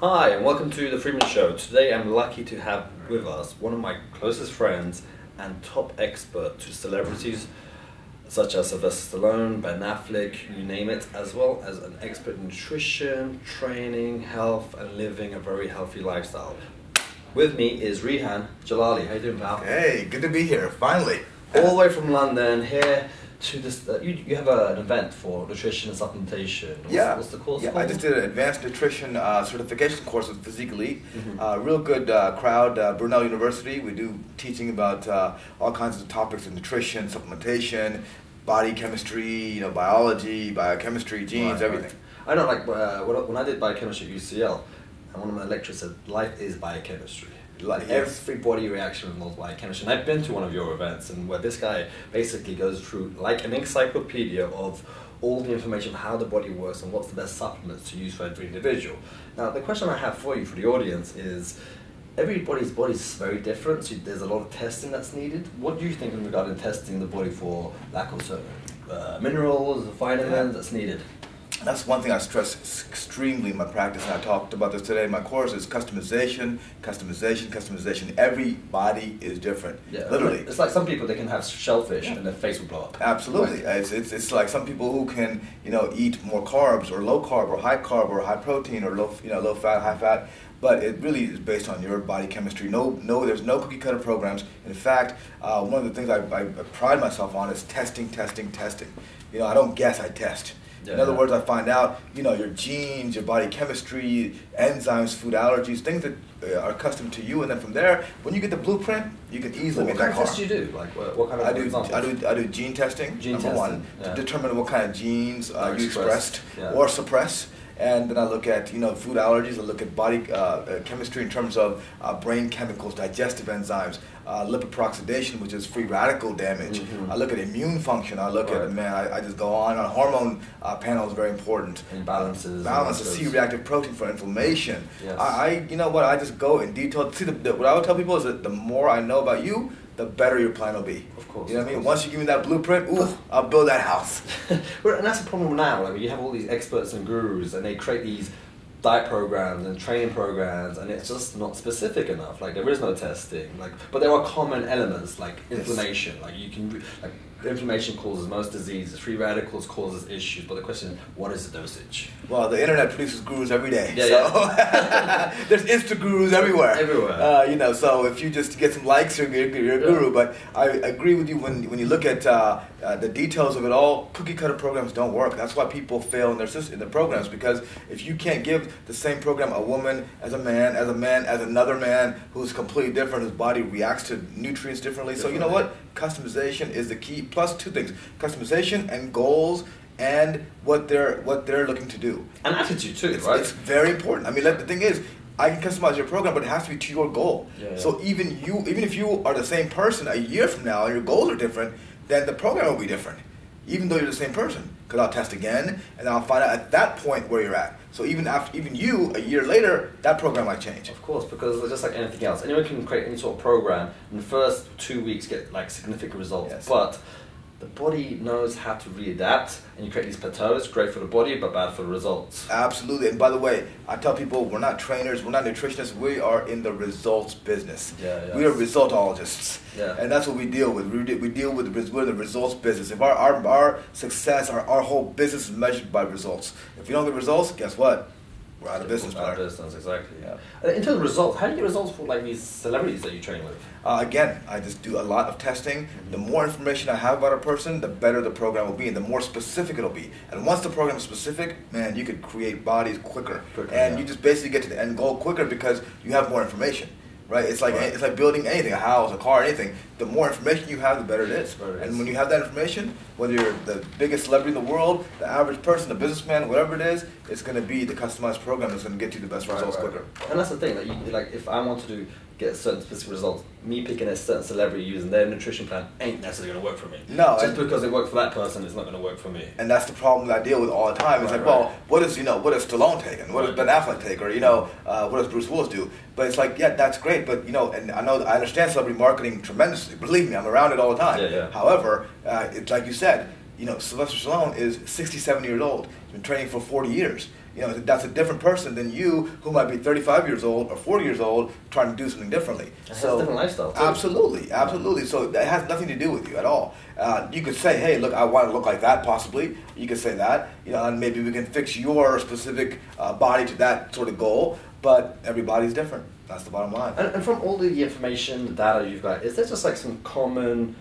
Hi, and welcome to the Freeman Show. Today I'm lucky to have with us one of my closest friends and top expert to celebrities such as Sylvester Stallone, Ben Affleck, you name it, as well as an expert in nutrition, training, health, and living a very healthy lifestyle. With me is Rehan Jalali. How you doing, pal? Hey, good to be here, finally. All the way from London here to this. You have an event for nutrition and supplementation. What's the course called? I just did an advanced nutrition certification course with Physique Elite. Real good crowd, Brunel University. We do teaching about all kinds of topics of nutrition, supplementation, body chemistry, biology, biochemistry, genes, everything. I know, like when I did biochemistry at UCL, and one of my lecturers said, life is biochemistry. Like every body reaction involves biochemistry. And I've been to one of your events, and where this guy basically goes through like an encyclopedia of all the information of how the body works and what's the best supplements to use for every individual. Now, the question I have for you, for the audience, is everybody's body is very different, so there's a lot of testing that's needed. What do you think in regard to testing the body for lack of certain minerals, vitamins that's needed? That's one thing I stress extremely in my practice, and I talked about this today in my course, is customization, customization, customization. Every body is different, literally. It's like some people, they can have shellfish and their face will blow up. Absolutely. Right. It's like some people who can, eat more carbs or low carb or high protein or low fat, high fat. But it really is based on your body chemistry. There's no cookie cutter programs. In fact, one of the things I pride myself on is testing. I don't guess, I test. In other words, I find out, your genes, your body chemistry, enzymes, food allergies, things that are accustomed to you, and then from there, when you get the blueprint, you can easily make that car. What kind of tests do you do? Like, what kind of examples? I do gene testing, number one, to determine what kind of genes you expressed or suppress. And then I look at, food allergies. I look at body chemistry in terms of brain chemicals, digestive enzymes, lipid peroxidation, which is free radical damage. I look at immune function. I look at, I just go on. Hormone panel is very important. And balances. Balance, C-reactive protein for inflammation. Yes. I just go in detail. See, what I would tell people is that the more I know about you, the better your plan will be. Of course. You know what I mean? Once you give me that blueprint, I'll build that house. Well, and that's the problem now. Like, you have all these experts and gurus, and they create these diet programs and training programs, and it's just not specific enough. Like, there is no testing. But there are common elements like inflammation. Like, inflammation causes most diseases. Free radicals causes issues. But the question is, what is the dosage? Well, the internet produces gurus every day. There's Insta gurus everywhere. So if you just get some likes, you're a guru. But I agree with you when you look at the details of it all. Cookie cutter programs don't work. That's why people fail in their programs, because if you can't give the same program a woman as a man as another man who's completely different, whose body reacts to nutrients differently. So you know what? Customization is the key. Plus two things: customization and goals, and what they're looking to do. And attitude too, right? It's very important. I mean, the thing is, I can customize your program, but it has to be to your goal. So even if you are the same person a year from now and your goals are different, then the program will be different, even though you're the same person. Because I'll test again, and I'll find out at that point where you're at. So even you, a year later, that program might change. Of course, because it's just like anything else. Anyone can create any sort of program, in the first 2 weeks get like significant results. Yes. But the body knows how to readapt, and you create these plateaus, great for the body, but bad for the results. Absolutely. And by the way, I tell people, we're not trainers, we're not nutritionists, we are in the results business. We are resultologists. And that's what we deal with. We're the results business. If our success, our whole business is measured by results. If you don't get results, guess what? We're out of business. Out of business, exactly. In terms of results, how do you get results for like these celebrities that you train with? Again, I just do a lot of testing. The more information I have about a person, the better the program will be, and the more specific it'll be. And once the program is specific, man, you could create bodies quicker. You just basically get to the end goal quicker because you have more information. Right? It's like building anything, a house, a car, anything. The more information you have, the better it is. And when you have that information, whether you're the biggest celebrity in the world, the average person, the businessman, whatever it is, it's going to be the customized program that's going to get you the best results quicker. And that's the thing. If I want to get certain specific results, me picking a certain celebrity using their nutrition plan ain't necessarily going to work for me. No. Just because it worked for that person, it's not going to work for me. And that's the problem that I deal with all the time. It's what does Stallone take? And what does Ben Affleck take? Or, what does Bruce Willis do? But it's like, that's great. But, and I understand celebrity marketing tremendously. Believe me, I'm around it all the time. However, it's like you said, Sylvester Stallone is 67 years old. He's been training for 40 years. that's a different person than you who might be 35 years old or 40 years old trying to do something differently. It has a different lifestyle too. Absolutely. So that has nothing to do with you at all. You could say, hey, look, I want to look like that possibly. You could say that, and maybe we can fix your specific body to that sort of goal, but everybody's different. That's the bottom line. And from all the information, the data you've got, is there just like some common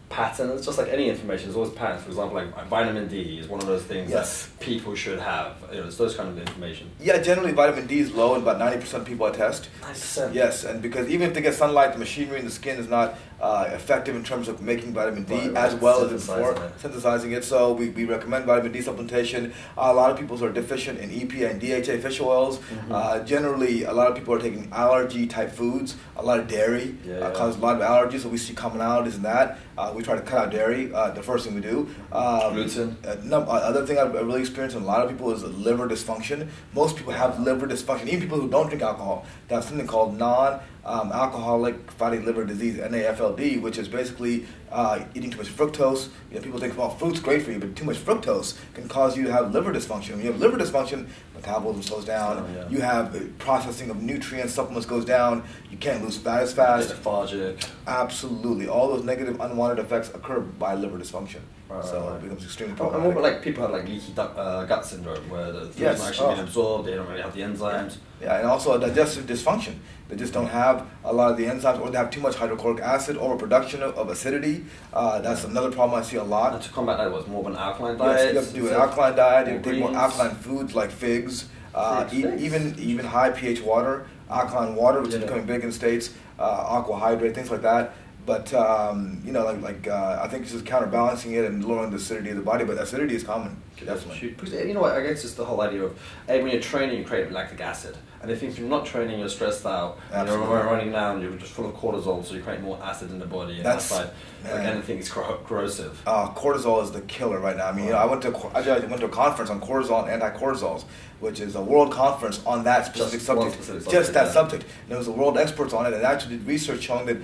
pattern? It's just like any information, there's always patterns. For example, like vitamin D is one of those things that people should have. It's those kind of information. Yeah, generally vitamin D is low in about 90% of people I test. 90%? Yes, and because even if they get sunlight, the machinery in the skin is not effective in terms of making vitamin D as well as before, synthesizing it. So we recommend vitamin D supplementation. A lot of people are deficient in EPA and DHA fish oils. Generally, a lot of people are taking allergy type foods. A lot of dairy causes a lot of allergies, so we see commonalities in that. We try to cut out dairy, the first thing we do. Gluten? Other thing I've really experienced in a lot of people is liver dysfunction. Most people have liver dysfunction, even people who don't drink alcohol. They have something called non-alcoholic fatty liver disease, NAFLD, which is basically eating too much fructose. People think, well, fruit's great for you, but too much fructose can cause you to have liver dysfunction. When you have liver dysfunction, metabolism slows down. You have processing of nutrients, supplements goes down. You can't lose fat as fast. Lethargic. Absolutely. All those negative, unwanted effects occur by liver dysfunction. It becomes extremely problematic. And what about like people have like leaky gut syndrome, where the food's not actually being absorbed, they don't really have the enzymes? Yeah, and also a digestive dysfunction. They just don't have a lot of the enzymes, or they have too much hydrochloric acid, overproduction of acidity. That's another problem I see a lot. And to combat that, was more of an alkaline diet? Yes, you have to do an alkaline diet. You have to take more alkaline foods like figs, even high pH water, alkaline water, which is becoming big in the States, aqua hydrate, things like that. But I think it's just counterbalancing it and lowering the acidity of the body. But acidity is common, definitely. You know what? I guess it's the whole idea of, hey, when you're training, you create lactic acid, and if you're not training, you're stressed out. You're running down, you're just full of cortisol, so you create more acid in the body. And that's like anything is corrosive. Cortisol is the killer right now. I mean, I went to a conference on cortisol and anti-cortisols, which is a world conference on that specific subject. Subject. And there was world experts on it, and actually did research showing that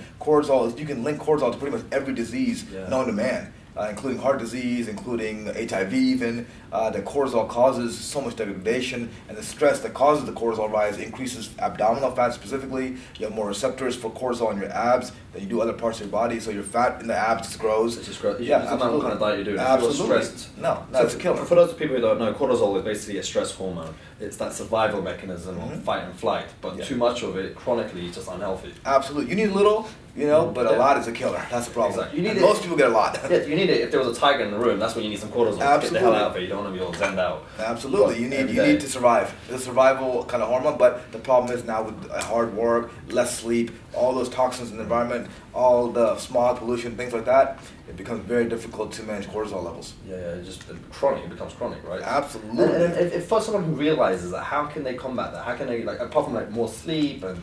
you can link cortisol to pretty much every disease known to man. Including heart disease, including HIV even, that cortisol causes so much degradation, and the stress that causes the cortisol rise increases abdominal fat specifically. You have more receptors for cortisol in your abs than you do other parts of your body, so your fat in the abs just grows. It just grows. Yeah, absolutely. What kind of diet you're doing. Absolutely. If you're stressed, no, that's a killer. For those people who don't know, cortisol is basically a stress hormone. It's that survival mechanism of fight and flight, but too much of it chronically is just unhealthy. Absolutely. You need a little, but a lot is a killer. That's the problem. Exactly. Most people get a lot. Yeah, you need it. If there was a tiger in the room, that's when you need some cortisol. Absolutely. Get the hell out of it. You don't want to be all zenned out. Absolutely. You need to survive. It's a survival kind of hormone, but the problem is now with hard work, less sleep, all those toxins in the environment, all the smog pollution, things like that, it becomes very difficult to manage cortisol levels. It becomes chronic, right? Absolutely. And if for someone who realizes that, how can they combat that? How can they, apart from more sleep and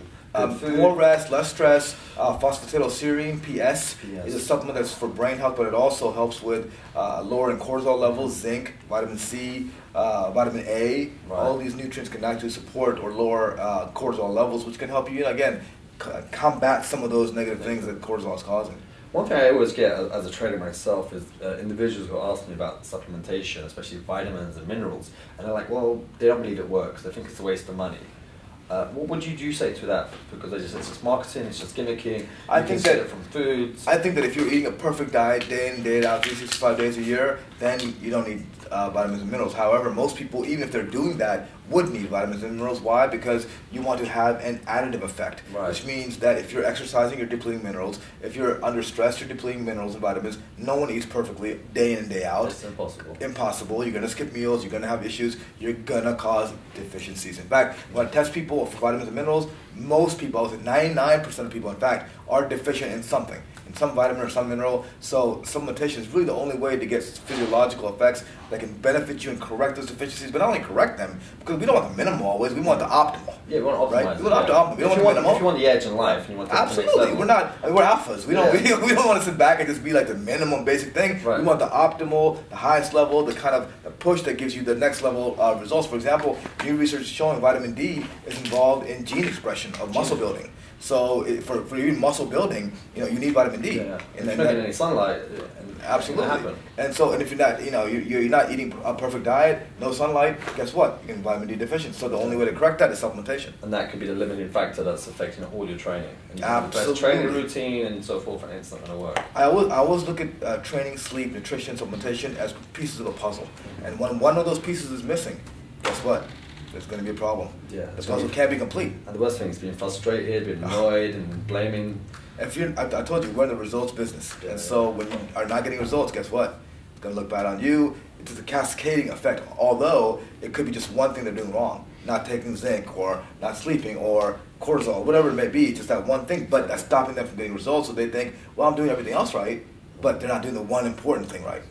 more rest, less stress, phosphatidylserine, PS, is a supplement that's for brain health, but it also helps with lowering cortisol levels, zinc, vitamin C, vitamin A. Right. All these nutrients can actually support or lower cortisol levels, which can help you, again, combat some of those negative things that cortisol is causing. One thing I always get as a trainer myself is individuals who ask me about supplementation, especially vitamins and minerals, and they're like, well, they don't believe it works. They think it's a waste of money. What would you say to that? Because it's just marketing, it's just gimmicking. I think that from foods. I think that if you're eating a perfect diet day in, day out, 365 days a year, then you don't need vitamins and minerals. However, most people, even if they're doing that, would need vitamins and minerals. Why? Because you want to have an additive effect, which means that if you're exercising, you're depleting minerals. If you're under stress, you're depleting minerals and vitamins. No one eats perfectly day in and day out. It's impossible. Impossible. You're going to skip meals. You're going to have issues. You're going to cause deficiencies. In fact, when I test people for vitamins and minerals, most people, I would say 99% of people, in fact, are deficient in something. In some vitamin or some mineral. So supplementation is really the only way to get physiological effects that can benefit you and correct those deficiencies, but not only correct them, because we don't want the minimal always, we want the optimal. Yeah, we want to optimize. Right? We want the optimal. We don't want the minimal. If you want the edge in life, and you want to absolutely. We're alphas. We don't want to sit back and just be like the minimum basic thing. Right. We want the optimal, the highest level, the kind of the push that gives you the next level results. For example, new research is showing vitamin D is involved in gene expression of muscle building. So for even muscle building, you need vitamin D. Yeah. And if you're not getting any sunlight, absolutely. And if you're not, you're not eating a perfect diet, no sunlight, guess what? You're getting vitamin D deficient. So the only way to correct that is supplementation. And that could be the limiting factor that's affecting all your training. And absolutely. The best training routine and so forth, and it's not going to work. I always look at training, sleep, nutrition, supplementation as pieces of a puzzle. And when one of those pieces is missing, guess what? There's going to be a problem. Yeah, the puzzle can't be complete. And the worst thing is being frustrated, being annoyed, and blaming. If I told you, we're in the results business. And so when you are not getting results, guess what? It's going to look bad on you. It's a cascading effect, although it could be just one thing they're doing wrong. Not taking zinc, or not sleeping, or cortisol, whatever it may be, just that one thing. But that's stopping them from getting results, so they think, well, I'm doing everything else right, but they're not doing the one important thing right.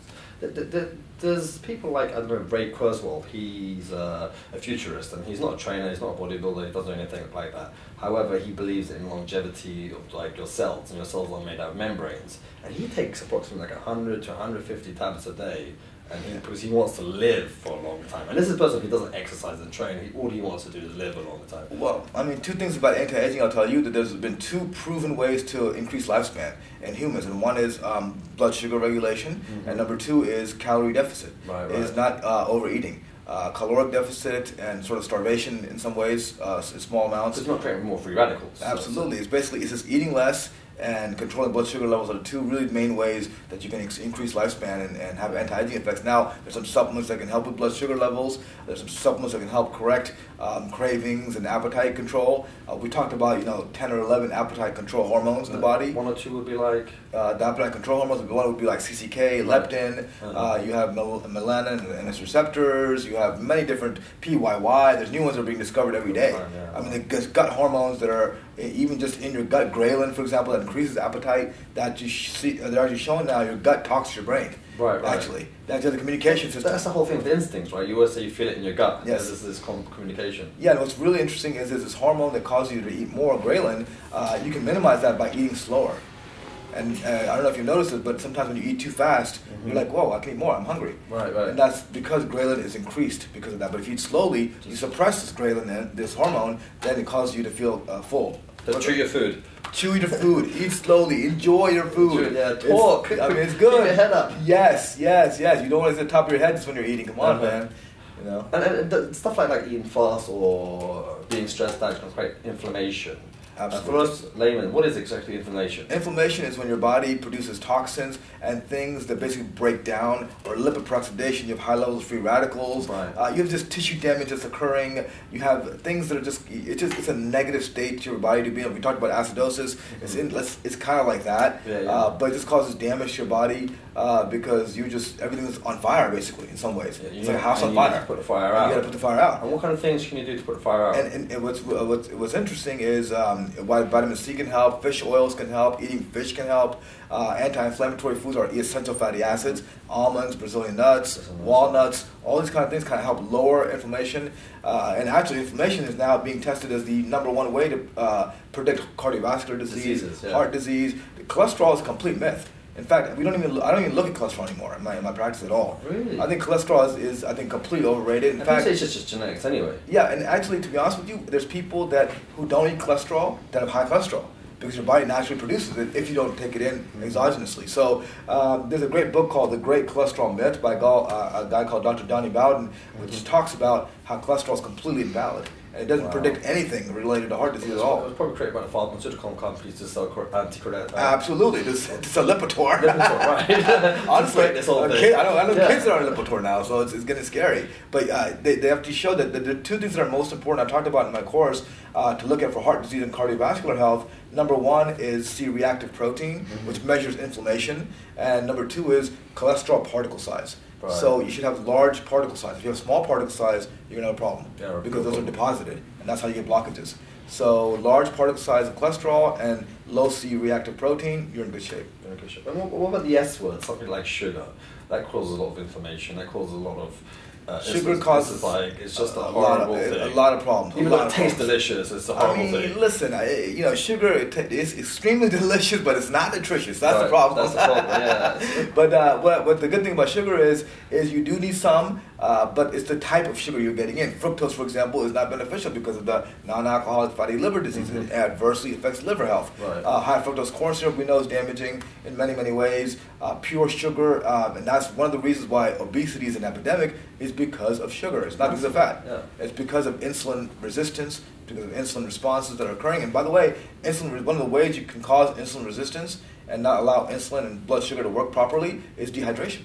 There's people like, I don't know, Ray Kurzweil. He's a futurist, and he's not a trainer, he's not a bodybuilder, he doesn't do anything like that. However, he believes in longevity of like your cells, and your cells are made out of membranes. And he takes approximately like 100 to 150 tablets a day, and because he wants to live for a long time. And this is a person who doesn't exercise and train. All he wants to do is live a long time. Well, I mean, two things about anti-aging. I'll tell you that there's been two proven ways to increase lifespan in humans, and one is blood sugar regulation, and number two is calorie deficit. Right. It is not overeating. Caloric deficit and sort of starvation in some ways, in small amounts. It's not creating more free radicals. Absolutely. It's just eating less and controlling blood sugar levels are the two really main ways that you can increase lifespan and have anti-aging effects. Now, there's some supplements that can help with blood sugar levels. There's some supplements that can help correct cravings and appetite control. We talked about 10 or 11 appetite control hormones in the body. One or two would be like? The appetite control hormones, one would be like CCK, leptin. You have melanin and its receptors. You have many different PYY. There's new ones that are being discovered every day. I mean, there's gut hormones that are even just in your gut. Ghrelin, for example, that increases appetite. That you see, they're actually showing now your gut talks to your brain. Right. Actually, that's the communication system. That's the whole thing with instincts, right? You always say you feel it in your gut. Yes. There's this communication. Yeah, and what's really interesting is there's this hormone that causes you to eat more, ghrelin. You can minimize that by eating slower. And I don't know if you noticed it, but sometimes when you eat too fast, you're like, whoa, I can eat more, I'm hungry. Right. And that's because ghrelin is increased because of that. But if you eat slowly, you suppress this ghrelin, this hormone, then it causes you to feel full. So chew your food. Chew your food. Eat slowly. Enjoy your food. Talk. It's good. Keep your head up. Yes. You don't want to sit at the top of your head just when you're eating. Come on, man. And stuff like eating fast or being stressed out can create inflammation. Absolutely. For us laymen, what is exactly inflammation? Inflammation is when your body produces toxins and things that basically break down, or lipid peroxidation. You have high levels of free radicals. Right. You have just tissue damage that's occurring. You have things that are it's a negative state to your body to be in. We talked about acidosis. Mm-hmm. It's kind of like that. Yeah. But it just causes damage to your body because everything's on fire basically in some ways. Yeah, it's like a house on fire. You put the fire out. You got to put the fire out. And what kind of things can you do to put the fire out? And what's interesting is vitamin C can help, fish oils can help, eating fish can help, anti-inflammatory foods are essential fatty acids, almonds, Brazilian nuts, walnuts, all these kind of things kind of help lower inflammation. And actually inflammation is now being tested as the #1 way to predict cardiovascular disease, heart disease. Cholesterol is a complete myth. In fact, I don't even look at cholesterol anymore in my practice at all. Really? I think cholesterol is completely overrated. In fact, it's just genetics anyway. Yeah, and actually, to be honest with you, there's people who don't eat cholesterol that have high cholesterol because your body naturally produces it if you don't take it in exogenously. So there's a great book called The Great Cholesterol Myth by a guy called Dr. Donnie Bowden, which talks about how cholesterol is completely invalid. And it doesn't predict anything related to heart disease at all. It was probably created by the pharmaceutical companies to sell anticoagulants. Absolutely, it's a Lipitor. Right. Honestly, this whole thing. I know kids that are on Lipitor now, so it's getting scary. But they have to show that the two things that are most important, I talked about in my course, to look at for heart disease and cardiovascular health. #1 is C-reactive protein, which measures inflammation, and #2 is cholesterol particle size. Right. So you should have large particle size. If you have small particle size, you're going to have a problem because those are deposited, and that's how you get blockages. So large particle size of cholesterol and low C-reactive protein, you're in good shape. And what about the S word, something like sugar? That causes a lot of inflammation. That causes a lot of... sugar causes it's just a horrible thing. A lot of problems. Even though it tastes delicious, it's a horrible thing. Listen, sugar is extremely delicious, but it's not nutritious. That's the problem. That's the problem. Yeah. But what the good thing about sugar is you do need some, but it's the type of sugar you're getting in. Fructose, for example, is not beneficial because of the non-alcoholic fatty liver disease. It adversely affects liver health. Right. High fructose corn syrup, we know, is damaging in many, many ways. Pure sugar, and that's one of the reasons why obesity is an epidemic, is because of sugar. It's not because of fat. Yeah. It's because of insulin resistance, because of insulin responses that are occurring. And by the way, one of the ways you can cause insulin resistance and not allow insulin and blood sugar to work properly is dehydration.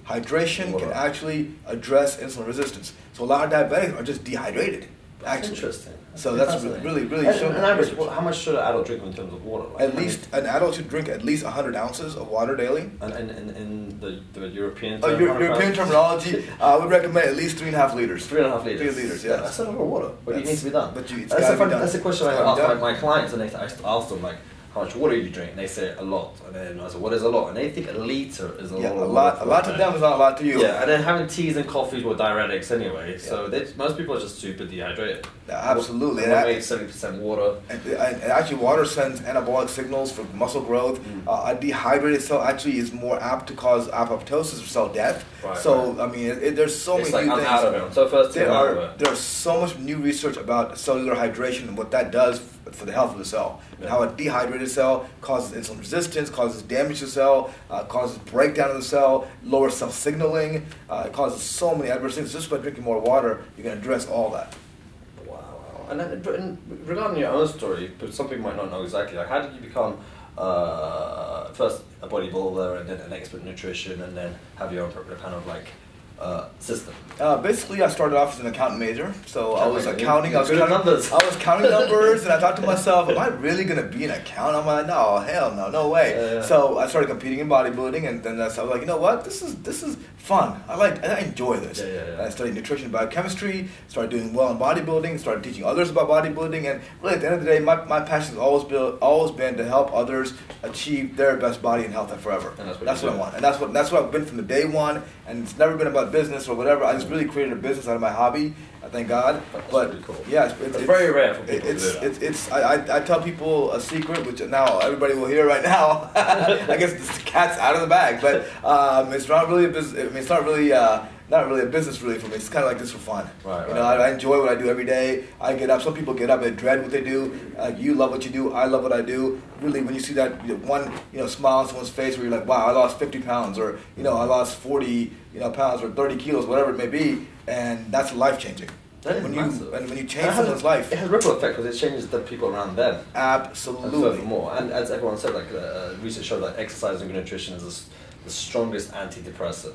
Hydration can actually address insulin resistance. So a lot of diabetics are just dehydrated. That's interesting. So that's really And average, how much should an adult drink in terms of water? Like an adult should drink at least 100 ounces of water daily. And in the European European terminology, I would recommend at least 3.5 liters. 3.5 liters. 3 liters, yeah. That's a lot of water, but it needs to be done. That's a question I ask my clients, and I ask them, like, how much water do you drink? And they say a lot. And then I say, what is a lot? And they think a liter is a lot. A lot to them is not a lot to you. Yeah, and then having teas and coffees were diuretics anyway. So most people are just super dehydrated. Absolutely. And 70% water. And actually, water sends anabolic signals for muscle growth. A dehydrated cell actually is more apt to cause apoptosis or cell death. Right, so, I mean, there's so many new things. Out of it. So first there's so much new research about cellular hydration and what that does for the health of the cell. And how a dehydrated cell causes insulin resistance, causes damage to the cell, causes breakdown of the cell, lowers cell signaling, it causes so many adverse things. Just by drinking more water, you can address all that. Wow. And regarding your own story, but some people might not know exactly, like, how did you become first a bodybuilder and then an expert in nutrition and then have your own kind of like system? Basically, I started off as an accountant major, so I was counting numbers. I was counting numbers, and I thought to myself, "Am I really going to be an accountant?" I'm like, "No, hell no, no way." Yeah. So I started competing in bodybuilding, and then I was like, "You know what? This is fun. I enjoy this." Yeah. I studied nutrition and biochemistry, started doing well in bodybuilding, started teaching others about bodybuilding, and really at the end of the day, my passion has always been to help others achieve their best body and health and forever. And that's what I want, and that's what I've been from the day one. And it's never been about business or whatever. I just really created a business out of my hobby. Thank God. That's but really cool. Yeah, it's very rare for people to do that. I tell people a secret, which now everybody will hear right now. I guess the cat's out of the bag, but it's not really a business. I mean, it's not really a business really for me. It's kind of like this for fun. Right. I enjoy what I do every day. I get up. Some people get up and dread what they do. You love what you do. I love what I do. Really, when you see that one smile on someone's face where you're like, wow, I lost 50 pounds, or I lost 40 pounds, or 30 kilos, whatever it may be, and that's life changing. When you change someone's life, it has a ripple effect because it changes the people around them. Absolutely. And as everyone said, like research showed that exercise and good nutrition is the strongest antidepressant.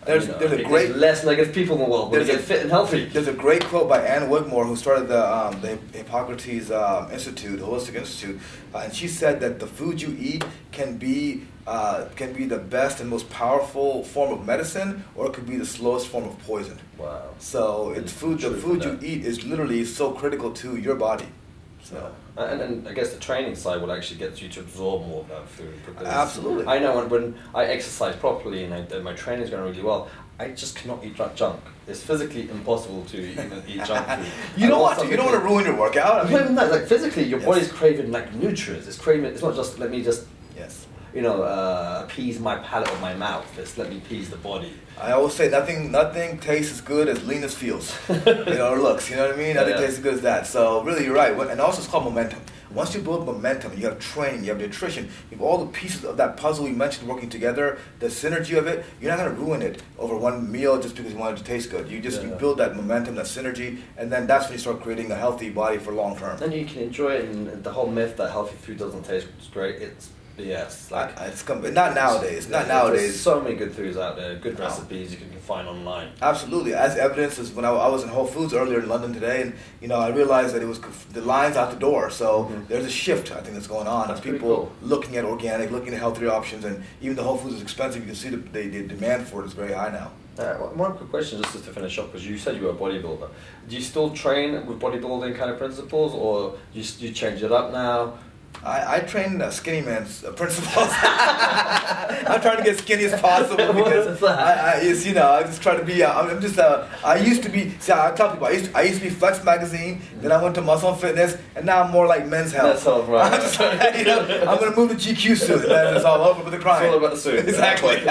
There's a great less negative people in the world when they get fit and healthy. There's a great quote by Ann Wigmore, who started the Hippocrates Institute, Holistic Institute, and she said that the food you eat can be the best and most powerful form of medicine, or it could be the slowest form of poison. Wow! So the food you eat is literally so critical to your body. So. And I guess the training side will actually get you to absorb more of that food. Absolutely. I know when I exercise properly and my training is going really well, I just cannot eat junk. It's physically impossible to even eat junk food. You don't want to ruin your workout. I mean, like physically, your body's craving like nutrients. It's craving. It's not just let me just appease my palate or my mouth. It's let me appease the body. I always say nothing tastes as good as lean as feels. Or looks. You know what I mean? Nothing tastes as good as that. So really, you're right. And also, it's called momentum. Once you build momentum, you have training, you have nutrition, you have all the pieces of that puzzle you mentioned working together, the synergy of it, you're not going to ruin it over one meal just because you want it to taste good. You build that momentum, that synergy, and then that's when you start creating a healthy body for long term. Then you can enjoy it, and the whole myth that healthy food doesn't taste great, it's BS. Not nowadays. There's so many good foods out there, good recipes you can find online. Absolutely. As evidence is when I was in Whole Foods earlier in London today, and I realized that it was the lines out the door. So there's a shift I think that's going on. That's people looking at organic, looking at healthier options, and even the Whole Foods is expensive. You can see the demand for it is very high now. One quick question just to finish up, because you said you were a bodybuilder. Do you still train with bodybuilding kind of principles, or you change it up now? I train skinny man's principles. I'm trying to get skinny as possible because I just try to be. I'm just. I used to be. See, I tell people I used to be Flex Magazine. Then I went to Muscle and Fitness, and now I'm more like Men's Health. Men's Health, right? I'm just I'm gonna move to GQ soon, and then it's all over with the crime. It's all about the suit. Exactly.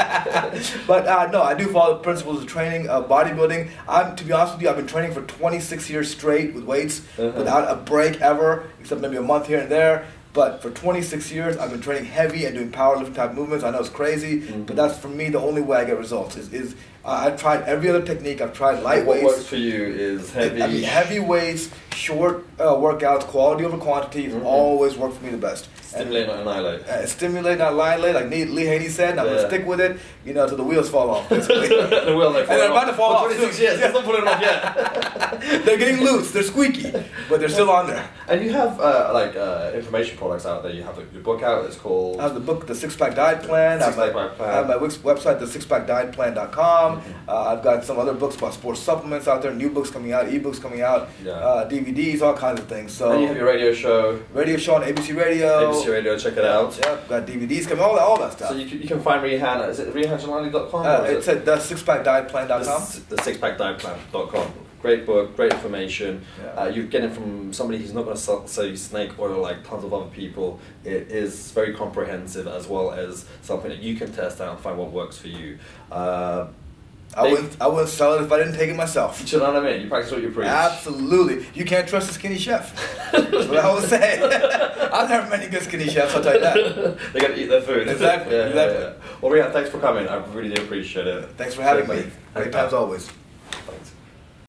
But no, I do follow the principles of training, bodybuilding. To be honest with you, I've been training for 26 years straight with weights without a break ever, except maybe a month here and there. But for 26 years, I've been training heavy and doing powerlifting type movements. I know it's crazy, but that's for me the only way I get results. I've tried every other technique. I've tried light weights. What works for you is heavy. I mean, heavy weights, short workouts, quality over quantity always work for me the best. Stimulate, not annihilate. Stimulate, not annihilate, like Lee Haney said. And I'm going to stick with it, till the wheels fall off, basically. The wheels are falling off. And they're about to fall off. 26 years, they're not pulling off yet. They're getting loose, they're squeaky, but they're still on there. And you have information products out there. You have your book out, it's called... I have the book, The Six Pack Diet Plan. I have my website, thesixpackdietplan.com. I've got some other books about sports supplements out there, new books coming out, ebooks coming out, DVDs, all kinds of things. So, and you have your radio show. Radio show on ABC Radio. ABC Radio, check it out. Yeah, got DVDs coming, all that stuff. So you can find Rehan, is it rehanjalali.com? It's at thesixpackdietplan.com. Thesixpackdietplan.com. Great book, great information. You get it from somebody who's not going to sell you snake oil like tons of other people. It is very comprehensive, as well as something that you can test out and find what works for you. I wouldn't sell it if I didn't take it myself. You know what I mean? You practice what you preach. Absolutely. You can't trust a skinny chef. That's what I always say. I've never met any good skinny chefs, I'll tell you that. They got to eat their food. Exactly. Well, Rehan, thanks for coming. I really do appreciate it. Thanks for having me. Great times always. Thanks.